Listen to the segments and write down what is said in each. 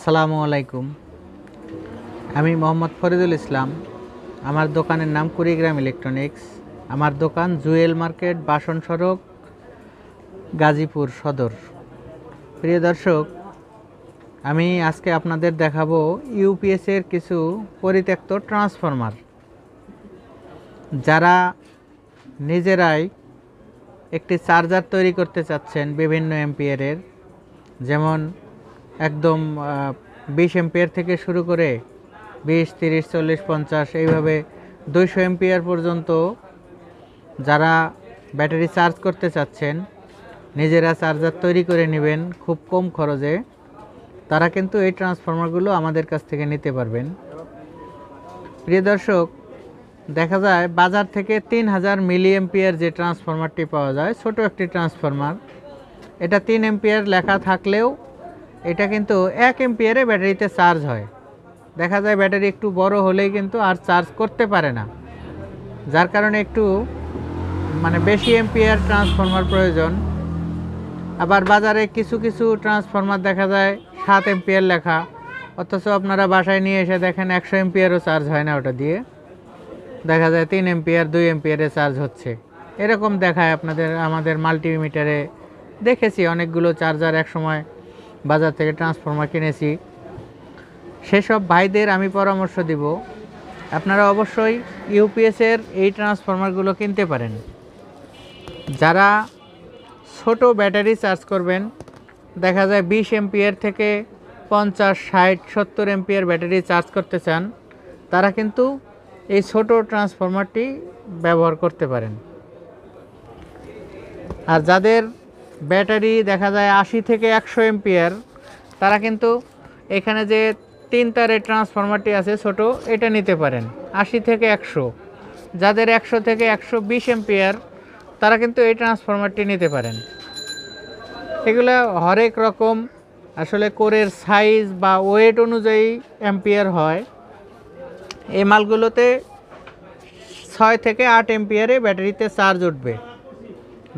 আসসালামু আলাইকুম। আমি মোহাম্মদ ফরিদুল ইসলাম। আমার দোকানের নাম কুরিগ্রাম ইলেকট্রনিক্স। আমার দোকান জুয়েল মার্কেট, বাসন সড়ক, গাজীপুর সদর। প্রিয় দর্শক, আমি আজকে আপনাদের দেখাবো ইউপিএসের কিছু পরিত্যক্ত ট্রান্সফরমার। যারা নিজেরাই একটি চার্জার তৈরি করতে চাচ্ছেন বিভিন্ন এম্পিয়ারের, যেমন একদম 20 এম্পিয়ার থেকে শুরু করে 20, 30, 40, 50 এইভাবে 200 এম্পিয়ার পর্যন্ত যারা ব্যাটারি চার্জ করতে চাচ্ছেন, নিজেরা চার্জার তৈরি করে নেবেন খুব কম খরচে, তারা কিন্তু এই ট্রান্সফরমারগুলো আমাদের কাছ থেকে নিতে পারবেন। প্রিয় দর্শক, দেখা যায় বাজার থেকে 3000 মিলি এম্পিয়ার যে ট্রান্সফরমারটি পাওয়া যায়, ছোট একটি ট্রান্সফরমার, এটা 3 এম্পিয়ার লেখা থাকলেও এটা কিন্তু 1 এম্পিয়ারে ব্যাটারিতে চার্জ হয়। দেখা যায় ব্যাটারি একটু বড় হলেই কিন্তু আর চার্জ করতে পারে না, যার কারণে একটু বেশি এম্পিয়ার ট্রান্সফরমার প্রয়োজন। আবার বাজারে কিছু কিছু ট্রান্সফরমার দেখা যায় 7 এম্পিয়ার লেখা, অথচ আপনারা বাসায় নিয়ে এসে দেখেন 100 এম্পিয়ারও চার্জ হয় না, ওটা দিয়ে দেখা যায় 3 এম্পিয়ার 2 এম্পিয়ারে চার্জ হচ্ছে। এরকম দেখায় আমাদের মাল্টিমিটারে দেখেছি অনেকগুলো চার্জার একসময় বাজার থেকে ট্রান্সফরমার কিনেছি। সেসব ভাইদের আমি পরামর্শ দিব, আপনারা অবশ্যই ইউপিএসের এই ট্রান্সফরমারগুলো কিনতে পারেন। যারা ছোট ব্যাটারি চার্জ করবেন, দেখা যায় 20 এম্পিয়ার থেকে 50, 60, 70 এম্পিয়ার ব্যাটারি চার্জ করতে চান, তারা কিন্তু এই ছোট ট্রান্সফরমারটি ব্যবহার করতে পারেন। আর যাদের ব্যাটারি দেখা যায় 80 থেকে 100 এম্পিয়ার, তারা কিন্তু এখানে যে 3 তারের ট্রান্সফরমারটি আছে ছোট, এটা নিতে পারেন 80 থেকে 100। যাদের 100 থেকে 120 এম্পিয়ার, তারা কিন্তু এই ট্রান্সফরমারটি নিতে পারেন। এগুলো হরেক রকম আসলে কোরের সাইজ বা ওয়েট অনুযায়ী এম্পিয়ার হয়। এই মালগুলোতে 6 থেকে 8 এম্পিয়ারে ব্যাটারিতে চার্জ উঠবে।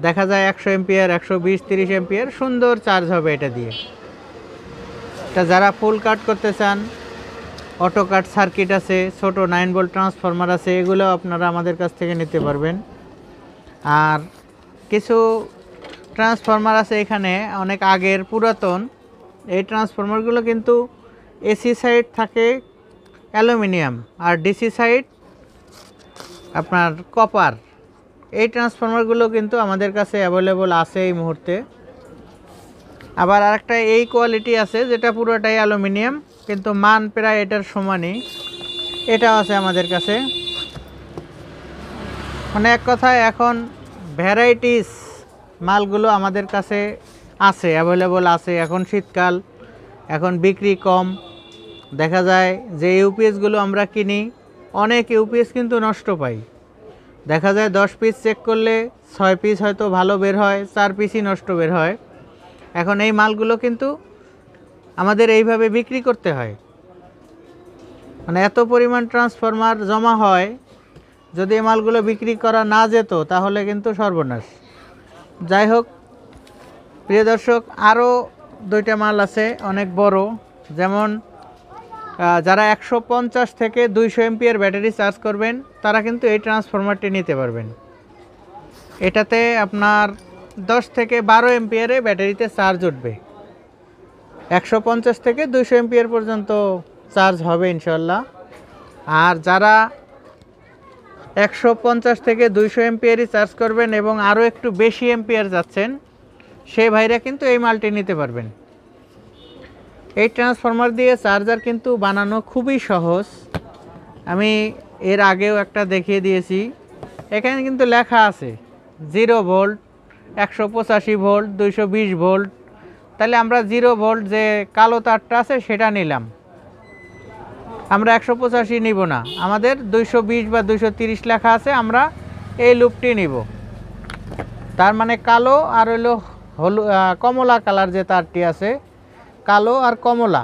দেখা যায় 100 এম্পিয়ার, 120, 30 এম্পিয়ার সুন্দর চার্জ হবে এটা দিয়ে। এটা যারা ফুল কাট করতে চান, অটো কাট সার্কিট আছে, ছোট 9 ভোল্ট ট্রান্সফরমার আছে, এগুলো আপনারা আমাদের কাছ থেকে নিতে পারবেন। আর কিছু ট্রান্সফরমার আছে এখানে অনেক আগের পুরাতন, এই ট্রান্সফরমারগুলো কিন্তু এসি সাইড থাকে অ্যালুমিনিয়াম আর ডিসি সাইড আপনার কপার। এই ট্রান্সফরমারগুলো কিন্তু আমাদের কাছে অ্যাভেলেবল আছে এই মুহূর্তে। আবার আরেকটা এই কোয়ালিটি আছে যেটা পুরোটাই অ্যালুমিনিয়াম, কিন্তু মান প্রায় এটার সমানই, এটাও আছে আমাদের কাছে। এক কথায় এখন ভ্যারাইটিস মালগুলো আমাদের কাছে আছে, অ্যাভেলেবল আছে। এখন শীতকাল, এখন বিক্রি কম। দেখা যায় যে ইউপিএসগুলো আমরা কিনি, অনেক ইউপিএস কিন্তু নষ্ট পাই। দেখা যায় 10 পিস চেক করলে 6 পিস হয়তো ভালো বের হয়, 4 পিসই নষ্ট বের হয়। এখন এই মালগুলো কিন্তু আমাদের এইভাবে বিক্রি করতে হয়, এত পরিমাণ ট্রান্সফরমার জমা হয়, যদি এই মালগুলো বিক্রি করা না যেত তাহলে কিন্তু সর্বনাশ। যাই হোক প্রিয় দর্শক, আরও 2টা মাল আছে অনেক বড়, যেমন যারা 150 থেকে 200 এম্পিয়ার ব্যাটারি চার্জ করবেন, তারা কিন্তু এই ট্রান্সফরমারটি নিতে পারবেন। এটাতে আপনার 10 থেকে 12 এম্পিয়ারে ব্যাটারিতে চার্জ উঠবে। 150 থেকে 200 এম্পিয়ার পর্যন্ত চার্জ হবে ইনশাল্লাহ। আর যারা 150 থেকে 200 এম্পিয়ারই চার্জ করবেন এবং আরও একটু বেশি এম্পিয়ার যাচ্ছেন, সেই ভাইরা কিন্তু এই মালটি নিতে পারবেন। এই ট্রান্সফরমার দিয়ে চার্জার কিন্তু বানানো খুবই সহজ। আমি এর আগেও একটা দেখিয়ে দিয়েছি। এখানে কিন্তু লেখা আছে 0 ভোল্ট, 185 ভোল্ট, 220 ভোল্ট। তাহলে আমরা 0 ভোল্ট যে কালো তারটা আছে সেটা নিলাম, আমরা 185 নিব না, আমাদের 220 বা 230 লেখা আছে, আমরা এই লুপটি নিব। তার মানে কালো আর কমলা কালার যে তারটি আছে, কালো আর কমলা,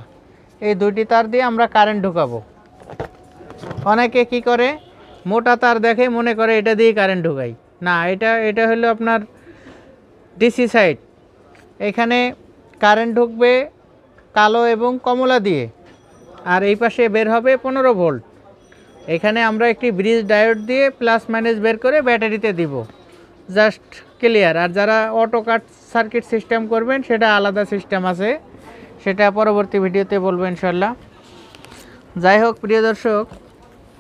এই 2টি তার দিয়ে আমরা কারেন্ট ঢুকাবো। অনেকে কি করে, মোটা তার দেখে মনে করে এটা দিয়ে কারেন্ট ঢুকাই, না, এটা হলো আপনার ডিসি সাইড। এখানে কারেন্ট ঢুকবে কালো এবং কমলা দিয়ে, আর এই পাশে বের হবে 15 ভোল্ট। এখানে আমরা একটি ব্রিজ ডায়োড দিয়ে প্লাস মাইনাস বের করে ব্যাটারিতে দিব, জাস্ট ক্লিয়ার। আর যারা অটো কাট সার্কিট সিস্টেম করবেন সেটা আলাদা সিস্টেম আছে, সেটা পরবর্তী ভিডিওতে বলবো ইনশাল্লাহ। যাই হোক প্রিয় দর্শক,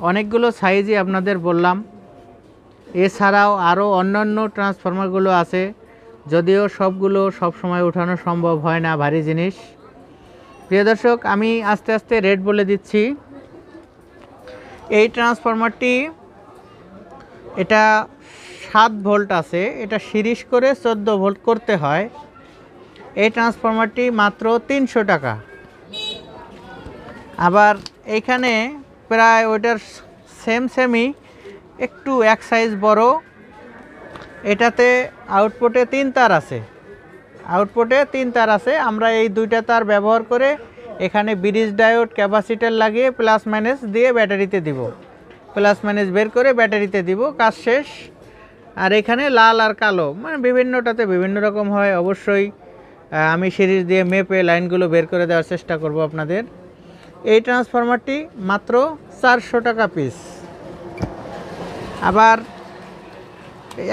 অনেকগুলো সাইজই আপনাদের বললাম, এছাড়াও আরও অন্যান্য ট্রান্সফরমারগুলো আছে, যদিও সবগুলো সবসময় উঠানো সম্ভব হয় না, ভারী জিনিস। প্রিয় দর্শক, আমি আস্তে আস্তে রেট বলে দিচ্ছি। এই ট্রান্সফরমারটি এটা 7 ভোল্ট আছে, এটা সিরিজ করে 14 ভোল্ট করতে হয়। এই ট্রান্সফরমারটি মাত্র 300 টাকা। আবার এইখানে প্রায় ওইটার সেমই একটু এক সাইজ বড়, এটাতে আউটপুটে 3 তার আছে, আমরা এই 2টা তার ব্যবহার করে এখানে ব্রিজ ডায়োড ক্যাপাসিটর লাগিয়ে প্লাস মাইনাস দিয়ে ব্যাটারিতে দিব, প্লাস মাইনাস বের করে ব্যাটারিতে দিব, কাজ শেষ। আর এখানে লাল আর কালো, মানে বিভিন্নটাতে বিভিন্ন রকম হয়। অবশ্যই আমি সিরিজ দিয়ে মেপে লাইনগুলো বের করে দেওয়ার চেষ্টা করব আপনাদের। এই ট্রান্সফরমারটি মাত্র 400 টাকা পিস। আবার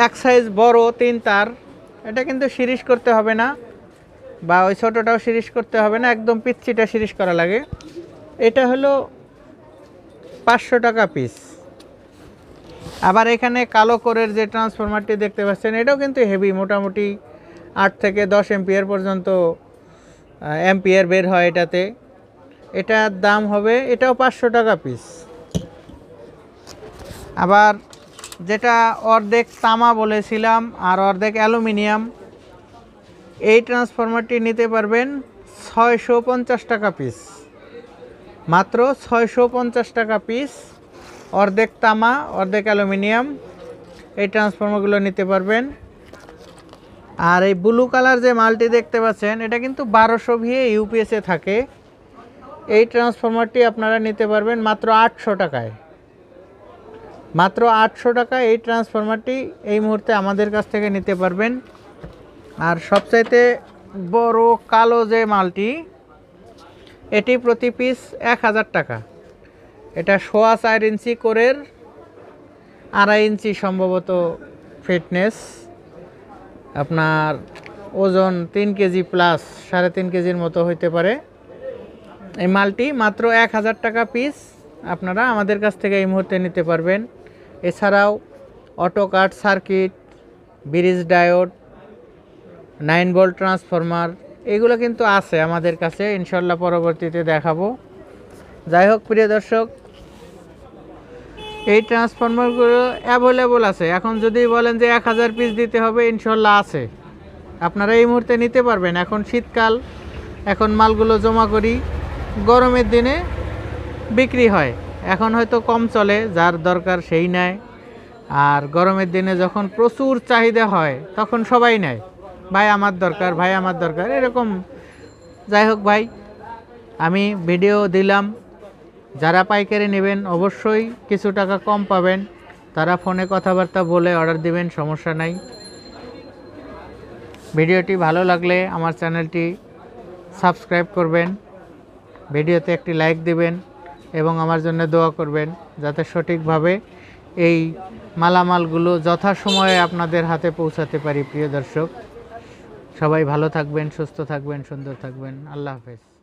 এক সাইজ বড় 3 তার, এটা কিন্তু সিরিজ করতে হবে না, বা ওই ছোটোটাও সিরিজ করতে হবে না, একদম পিচ্ছিটা সিরিজ করা লাগে। এটা হলো 500 টাকা পিস। আবার এখানে কালো কোরের যে ট্রান্সফরমারটি দেখতে পাচ্ছেন, এটাও কিন্তু হেভি, মোটামুটি 8 থেকে 10 এম্পিয়ার পর্যন্ত এম্পিয়ার বের হয় এটাতে। এটার দাম হবে, এটাও 500 টাকা পিস। আবার যেটা অর্ধেক তামা বলেছিলাম আর অর্ধেক অ্যালুমিনিয়াম, এই ট্রান্সফরমারটি নিতে পারবেন 650 টাকা পিস, মাত্র 650 টাকা পিস। অর্ধেক তামা অর্ধেক অ্যালুমিনিয়াম, এই ট্রান্সফরমারগুলো নিতে পারবেন। আর এই ব্লু কালার যে মালটি দেখতে পাচ্ছেন, এটা কিন্তু 1200 ভিএ ইউপিএসে থাকে। এই ট্রান্সফরমারটি আপনারা নিতে পারবেন মাত্র 800 টাকায়, মাত্র 800 টাকা। এই ট্রান্সফরমারটি এই মুহূর্তে আমাদের কাছ থেকে নিতে পারবেন। আর সবচাইতে বড় কালো যে মালটি, এটি প্রতি পিস 1000 টাকা। এটা 4.5 ইঞ্চি কোরের, 2.5 ইঞ্চি সম্ভবত ফিটনেস, আপনার ওজন 3 কেজি প্লাস, 3.5 কেজির মতো হইতে পারে। এই মালটি মাত্র 1000 টাকা পিস, আপনারা আমাদের কাছ থেকে এই মুহূর্তে নিতে পারবেন। এছাড়াও auto cut circuit, bridge diode, 9 volt transformer, এগুলো কিন্তু আছে আমাদের কাছে, ইনশাল্লাহ পরবর্তীতে দেখাবো। যাই হোক প্রিয় দর্শক, এই ট্রান্সফরমারগুলো অ্যাভেলেবল আছে। এখন যদি বলেন যে 1000 পিস দিতে হবে, ইনশাল্লাহ আছে, আপনারা এই মুহূর্তে নিতে পারবেন। এখন শীতকাল, এখন মালগুলো জমা করি, গরমের দিনে বিক্রি হয়, এখন হয়তো কম চলে, যার দরকার সেই নেয়। আর গরমের দিনে যখন প্রচুর চাহিদা হয়, তখন সবাই নেয়, ভাই আমার দরকার, ভাই আমার দরকার, এরকম। যাই হোক ভাই, আমি ভিডিও দিলাম, যারা পাইকারি নেবেন অবশ্যই কিছু টাকা কম পাবেন, তারা ফোনে কথাবার্তা বলে অর্ডার দিবেন, সমস্যা নাই। ভিডিওটি ভালো লাগলে আমার চ্যানেলটি সাবস্ক্রাইব করবেন, ভিডিওতে একটি লাইক দিবেন এবং আমার জন্য দোয়া করবেন, যাতে সঠিকভাবে এই মালামালগুলো যথাসময়ে আপনাদের হাতে পৌঁছাতে পারি। প্রিয় দর্শক, সবাই ভালো থাকবেন, সুস্থ থাকবেন, সুন্দর থাকবেন। আল্লাহ হাফেজ।